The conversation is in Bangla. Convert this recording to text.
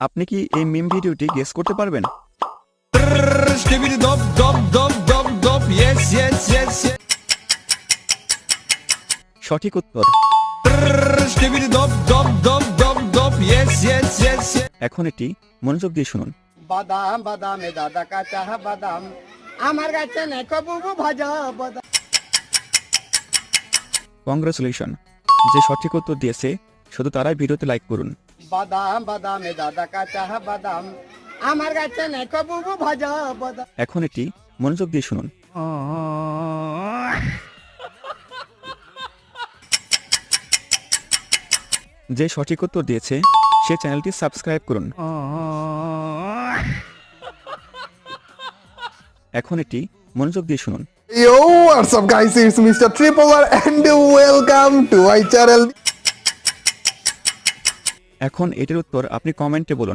আপনি কি এই মিম ভিডিওটি গেস করতে পারবেন? Skibidi dop dop dop dop dop yes yes yes yes. সঠিক উত্তর। Skibidi dop dop dop dop dop yes yes yes yes. এখন এটি মনোযোগ দিয়ে শুনুন। বাদাম বাদামে দাদা কাঁচা বাদাম আমার কাছে নেই কবু ভাজা বাদাম। কংগ্রেচুলেশন, যে সঠিক উত্তর দিয়েছে শুধু তারাই ভিডিওতে লাইক করুন। বাদাম বাদামে দাদা কাঁচা বাদাম আমার কাছে নেই কবু ভাজা বাদাম। এখন এটি মনোযোগ দিয়ে শুনুন। যে সঠিক উত্তর দিয়েছে সে চ্যানেলটি সাবস্ক্রাইব করুন। এখন এটি মনোযোগ দিয়ে শুনুন। Yo, what's up guys, it's Mr. Tripler and welcome to my channel. এখন এটির উত্তর আপনি কমেন্টে বলুন।